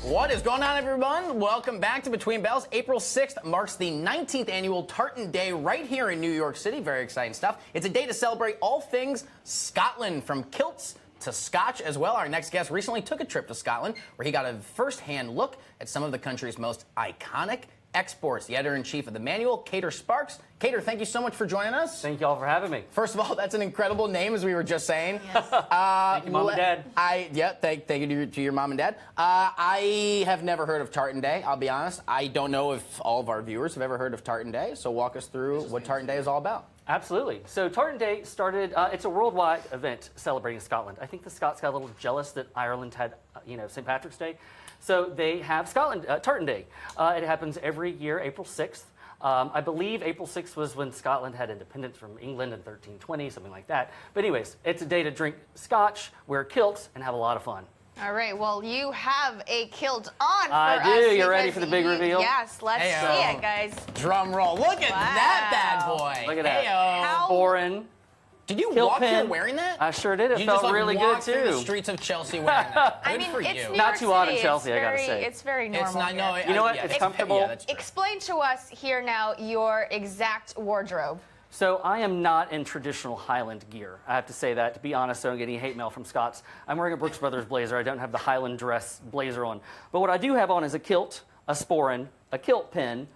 What is going on, everyone? Welcome back to Between Bells. April 6th marks the 19th annual Tartan Day right here in New York City. Very exciting stuff. It's a day to celebrate all things Scotland, from kilts to scotch as well. Our next guest recently took a trip to Scotland where he got a first-hand look at some of the country's most iconic exports. The editor-in-chief of the manual, Cator Sparks. Cator, thank you so much for joining us. Thank you all for having me. First of all, that's an incredible name, as we were just saying. Yes. Thank you, Mom and Dad. Thank you to your mom and dad. I have never heard of Tartan Day, I'll be honest. I don't know if all of our viewers have ever heard of Tartan Day, so walk us through what Tartan Day is all about. Absolutely. So Tartan Day started, it's a worldwide event celebrating Scotland. I think the Scots got a little jealous that Ireland had, St. Patrick's Day. So they have Tartan Day. It happens every year, April 6th. I believe April 6th was when Scotland had independence from England in 1320, something like that. But anyways, it's a day to drink scotch, wear kilts, and have a lot of fun. All right, well, you have a kilt on for I us. do. You ready for the big reveal? Yes, let's see it, guys. Drum roll. Look at that bad boy. Look at that. How- Foreign. Did you Kilt walk here pin. wearing that? I sure did. It You felt just, really good, too. through the streets of Chelsea wearing that. Good I mean, for it's you. New Not York too hot in City. Chelsea, I gotta say. It's very normal. It's not, here. no, You know what? yeah, It's comfortable. Yeah, that's true. Explain to us here now your exact wardrobe. So I am not in traditional Highland gear. I have to say that, to be honest, so I don't get any hate mail from Scots. I'm wearing a Brooks Brothers blazer. I don't have the Highland dress blazer on. But what I do have on is a kilt, a sporran, a kilt pin,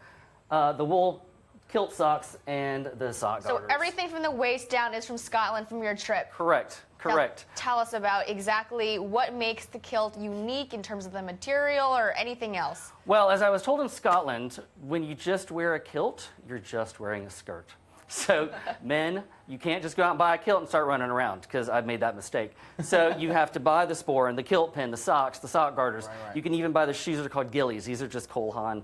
the wool kilt socks, and the sock So garters. everything from the waist down is from Scotland from your trip. Correct. Correct. Now, tell us about exactly what makes the kilt unique in terms of the material or anything else. Well, as I was told in Scotland, when you just wear a kilt, you're just wearing a skirt. So men, you can't just go out and buy a kilt and start running around, because I've made that mistake. So you have to buy the sporran, the kilt pin, the socks, the sock garters. Right. You can even buy the shoes that are called gillies. These are just Cole Haan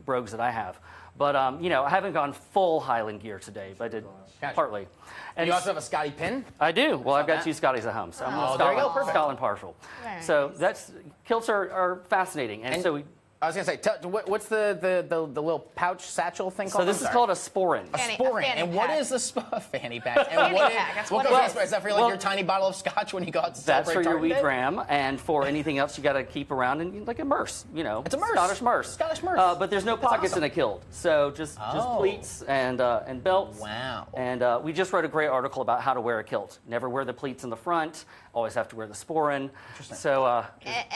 brogues that I have. But, I haven't gone full Highland gear today, but I did partly. And you also have a Scotty pin? I do. Well, I've got two Scotties at home, so I'm a there you go. Scotland, Perfect. Scotland partial. Very So nice. kilts are fascinating, and so we. I was going to say, what's the little pouch satchel thing called? So this is called a sporran. a sporran. fanny And what pack. is the fanny pack? And Fanny what pack, that's what what goes it in is. the- is that for like your tiny bottle of scotch when you go out to That's celebrate for your Tartan wheat Day? dram, and for anything else, you got to keep around and like immerse. It's a merce. Scottish merce. Scottish merce. But there's no pockets awesome. in a kilt, so just pleats and belts. Wow. And we just wrote a great article about how to wear a kilt. Never wear the pleats in the front. Always have to wear the sporran. So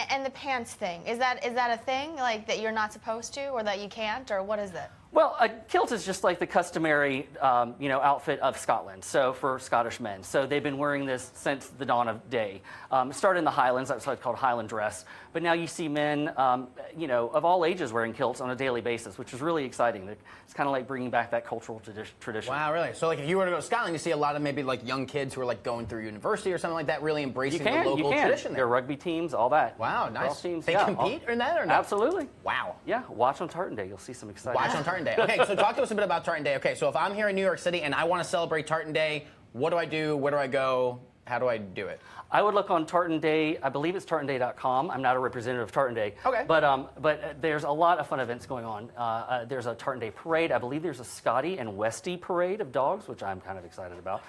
And the pants thing, is that a thing, like, that you're not supposed to, or that you can't, or what is it? well, a kilt is just like the customary, outfit of Scotland. So for Scottish men, so they've been wearing this since the dawn of day. It started in the Highlands. That's why it's called Highland dress. But now you see men, of all ages wearing kilts on a daily basis, which is really exciting. It's kind of like bringing back that cultural tradition. Wow, really? So, like, if you were to go to Scotland, you see a lot of maybe like young kids who are like going through university or something like that, really embracing the local tradition. There are rugby teams, all that. Wow, Lacrosse nice. Teams, They compete in that or not? Absolutely. Wow. Yeah, watch on Tartan Day. You'll see some exciting. Watch on Tartan Day. Okay, so talk to us a bit about Tartan Day. Okay, so if I'm here in New York City and I want to celebrate Tartan Day, what do I do? Where do I go? How do I do it? I would look on Tartan Day. I believe it's tartanday.com. I'm not a representative of Tartan Day. Okay. But there's a lot of fun events going on. There's a Tartan Day parade. I believe there's a Scotty and Westie parade of dogs, which I'm kind of excited about.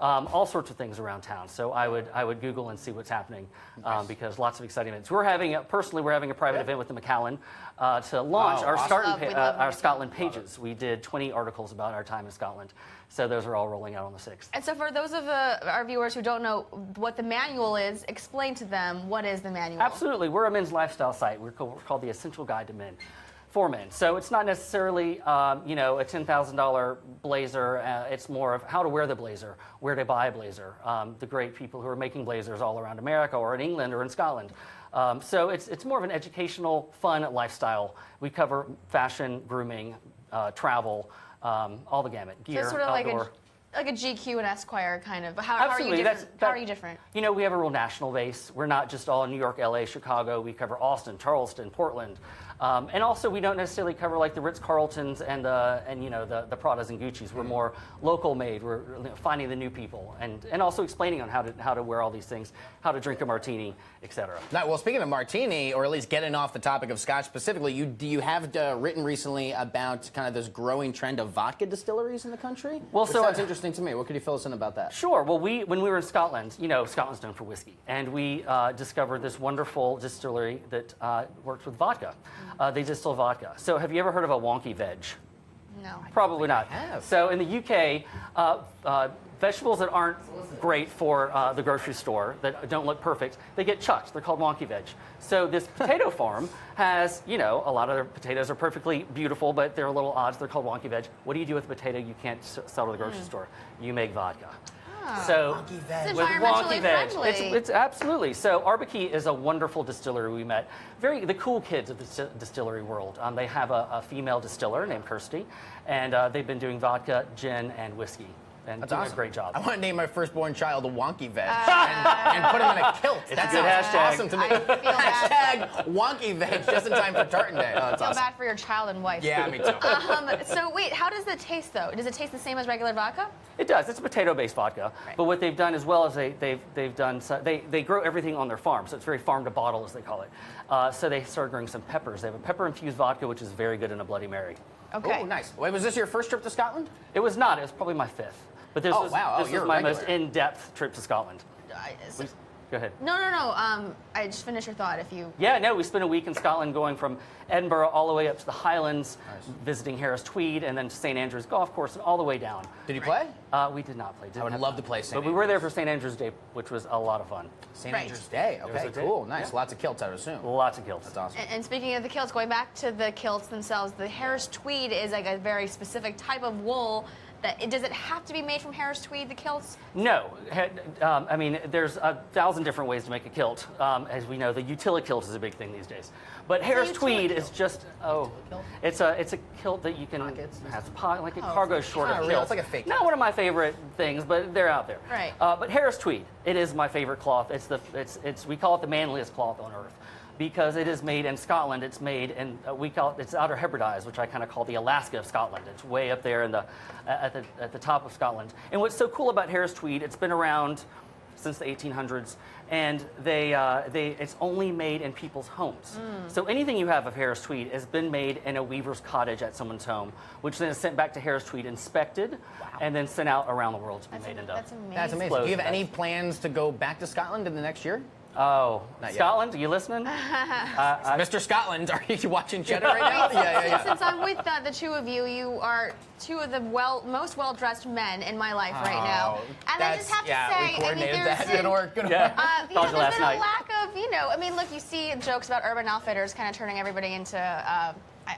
All sorts of things around town. So I would Google and see what's happening because lots of exciting events. We're having a private event with the Macallan to launch our Scotland pages. We did 20 articles about our time in Scotland. So those are all rolling out on the 6th. And so for those of our viewers who don't know what the manual is, explain to them what is the manual. Absolutely. We're a men's lifestyle site. We're called the Essential Guide to Men. For men. So it's not necessarily, a $10,000 blazer. It's more of how to wear the blazer, where to buy a blazer. The great people who are making blazers all around America or in England or in Scotland. So it's more of an educational, fun lifestyle. We cover fashion, grooming, travel, all the gamut, gear, So it's sort of outdoor. like a GQ and Esquire kind of. How are you Absolutely. different? How are you different? We have a real national base. We're not just all New York, LA, Chicago. We cover Austin, Charleston, Portland. And also, we don't necessarily cover like the Ritz-Carltons and the Pradas and Gucci's. We're more local made. We're finding the new people and also explaining on how to wear all these things, how to drink a martini, etc. Now, well, speaking of martini, or at least getting off the topic of Scotch specifically, you have written recently about kind of this growing trend of vodka distilleries in the country. Well, which so sounds interesting. interesting to me. What could you fill us in about that? Sure. Well, when we were in Scotland, you know, Scotland's known for whiskey, and we discovered this wonderful distillery that works with vodka. They distill vodka. So, have you ever heard of a wonky veg? No. Probably not. have. So, in the UK, vegetables that aren't great for the grocery store, that don't look perfect, they get chucked. They're called wonky veg. So this potato farm has, you know, a lot of their potatoes are perfectly beautiful, but they're a little odd, so they're called wonky veg. What do you do with a potato you can't sell to the grocery store? You make vodka. So Wonky veg. It's with environmentally wonky veg, friendly. it's absolutely. So Arbaki is a wonderful distillery we met. The cool kids of the distillery world. They have a female distiller named Kirsty, and they've been doing vodka, gin, and whiskey. And That's doing awesome. a great job. I want to name my firstborn child a wonky veg and put him in a kilt. It's That a good sounds hashtag. awesome to me. I feel bad. Hashtag wonky veg just in time for Tartan Day. Oh, that's Feel awesome. bad for your child and wife. Yeah, me too. So wait, how does it taste though? Does it taste the same as regular vodka? It does. It's a potato-based vodka. Right. But what they've done as well is they grow everything on their farm, so it's very farm to bottle as they call it. So they started growing some peppers. They have a pepper-infused vodka, which is very good in a Bloody Mary. Okay. Oh, nice. Wait, was this your first trip to Scotland? It was not. It was probably my fifth. But this Oh, was, wow. Oh, this you're was a my regular. most in-depth trip to Scotland. Go ahead. No. I just finished your thought. If you. Yeah, no, we spent a week in Scotland going from Edinburgh all the way up to the Highlands, visiting Harris Tweed, and then to St. Andrews Golf Course, and all the way down. Did you play? We did not play. I would love to play St. But we were there for St. Andrews Day, which was a lot of fun. St. Right. Andrew's Day. was Okay, a day. cool. Nice. Yeah. Lots of kilts, I would assume. Lots of kilts. That's awesome. And speaking of the kilts, going back to the kilts themselves, the Harris Tweed is like a very specific type of wool. Does it have to be made from Harris Tweed, the kilts? No. I mean, there's 1,000 different ways to make a kilt. As we know, the utility kilt is a big thing these days. But Harris utility Tweed is kilt? just, it's a kilt that you can, Pockets? has like a cargo short Oh, of really? kilt. It's like a fake Not kilt. one of my favorite things, but they're out there. Right. But Harris Tweed, it is my favorite cloth. We call it the manliest cloth on earth. Because it is made in Scotland, it's made in it's Outer Hebrides, which I kind of call the Alaska of Scotland. It's way up there at the top of Scotland. And what's so cool about Harris Tweed, it's been around since the 1800s, and it's only made in people's homes. So anything you have of Harris Tweed has been made in a weaver's cottage at someone's home, which then is sent back to Harris Tweed, inspected, and then sent out around the world to be made into. That's amazing. That's amazing. Do you have any plans to go back to Scotland in the next year? Oh, Not yet. Scotland, are you listening? Mr. Scotland, are you watching Cheddar right now? Yeah. Since I'm with the two of you, you are two of the most well-dressed men in my life right now. And I just have to say, we I mean, coordinated there's that. been, Good work. Good Yeah. work. Called you there's last been night. a lack of, I mean, look, you see jokes about Urban Outfitters kind of turning everybody into,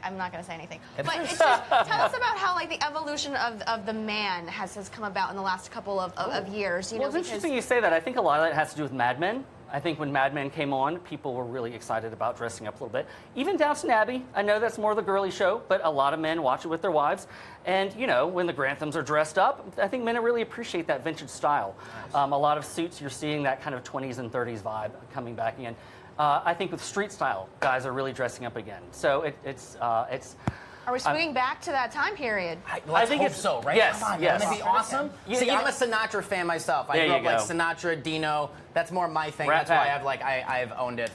I'm not going to say anything. But it's just, tell us about how, like, the evolution of the man has come about in the last couple of years, Well, it's interesting you say that. I think a lot of that has to do with Mad Men. I think when Mad Men came on, people were really excited about dressing up a little bit. Even Downton Abbey, I know that's more the girly show, but a lot of men watch it with their wives. And, when the Granthams are dressed up, I think men really appreciate that vintage style. Nice. A lot of suits, you're seeing that kind of 20s and 30s vibe coming back in. I think with street style, guys are really dressing up again. So it's Are we swinging back to that time period? Let's think hope it's- so, right? yes, Come on, yes. wouldn't it be awesome? You- See, you- I'm a Sinatra fan myself. I There grew you up like go. Sinatra, Dino. That's more my thing. Rat That's why Pack. I've owned it.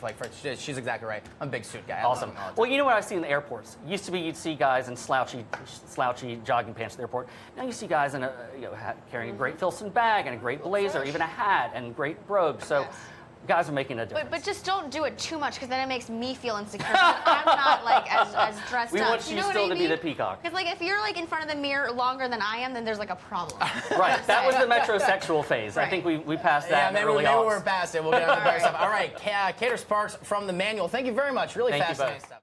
She's exactly right. I'm a big suit guy. I love awesome. them all the time. Well, you know what I see in the airports? Used to be you'd see guys in slouchy jogging pants at the airport. Now you see guys in carrying a great Filson bag and a great blazer, even a hat and great brogue. So. Yes. Guys are making a difference. But just don't do it too much because then it makes me feel insecure. I'm not like as dressed We up. want you know what still I to be mean? the peacock. Because like if you're like in front of the mirror longer than I am, then there's like a problem. Right. That was the metrosexual phase. I Right. think we passed that. Yeah, in the maybe early we're aughts. past it. We'll get on to the better stuff. All right, Cator Sparks from the Manual. Thank you very much. Really Thank you fascinating both. stuff.